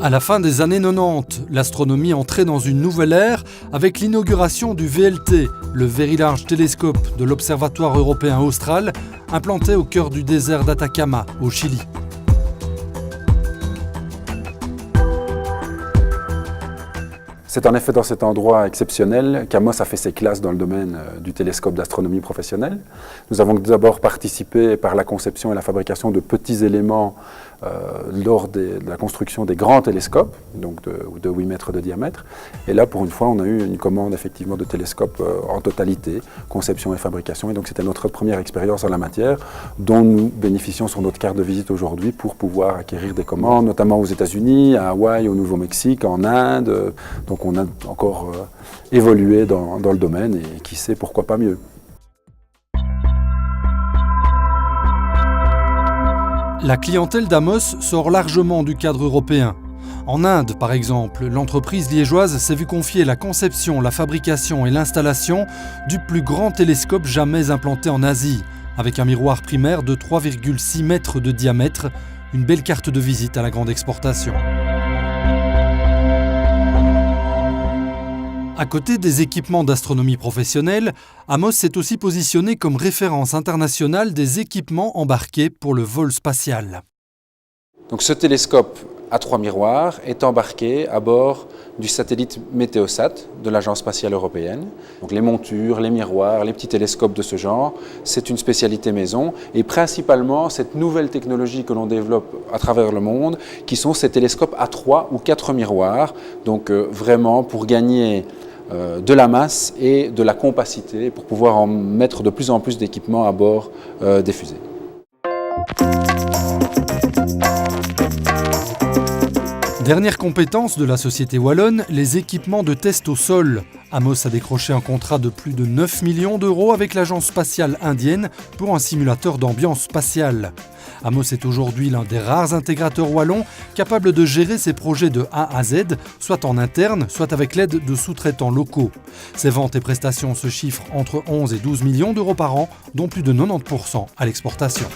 À la fin des années 90, l'astronomie entrait dans une nouvelle ère avec l'inauguration du VLT, le Very Large Telescope de l'Observatoire européen austral, implanté au cœur du désert d'Atacama, au Chili. C'est en effet dans cet endroit exceptionnel qu'Amos a fait ses classes dans le domaine du télescope d'astronomie professionnelle. Nous avons d'abord participé par la conception et la fabrication de petits éléments lors de la construction des grands télescopes, donc de 8 mètres de diamètre. Et là, pour une fois, on a eu une commande effectivement de télescopes en totalité, conception et fabrication. Et donc c'était notre première expérience en la matière, dont nous bénéficions sur notre carte de visite aujourd'hui pour pouvoir acquérir des commandes, notamment aux États-Unis, à Hawaï, au Nouveau-Mexique, en Inde. Donc on a encore évolué dans le domaine et qui sait pourquoi pas mieux. La clientèle d'Amos sort largement du cadre européen. En Inde, par exemple, l'entreprise liégeoise s'est vue confier la conception, la fabrication et l'installation du plus grand télescope jamais implanté en Asie, avec un miroir primaire de 3,6 mètres de diamètre, une belle carte de visite à la grande exportation. À côté des équipements d'astronomie professionnelle, Amos s'est aussi positionné comme référence internationale des équipements embarqués pour le vol spatial. Donc ce télescope à 3 miroirs est embarqué à bord du satellite Météosat de l'Agence spatiale européenne. Donc les montures, les miroirs, les petits télescopes de ce genre, c'est une spécialité maison et principalement cette nouvelle technologie que l'on développe à travers le monde qui sont ces télescopes à 3 ou 4 miroirs, donc vraiment pour gagner de la masse et de la compacité pour pouvoir en mettre de plus en plus d'équipements à bord des fusées. Dernière compétence de la société wallonne, les équipements de test au sol. Amos a décroché un contrat de plus de 9 millions d'euros avec l'agence spatiale indienne pour un simulateur d'ambiance spatiale. Amos est aujourd'hui l'un des rares intégrateurs wallons capables de gérer ses projets de A à Z, soit en interne, soit avec l'aide de sous-traitants locaux. Ses ventes et prestations se chiffrent entre 11 et 12 millions d'euros par an, dont plus de 90% à l'exportation.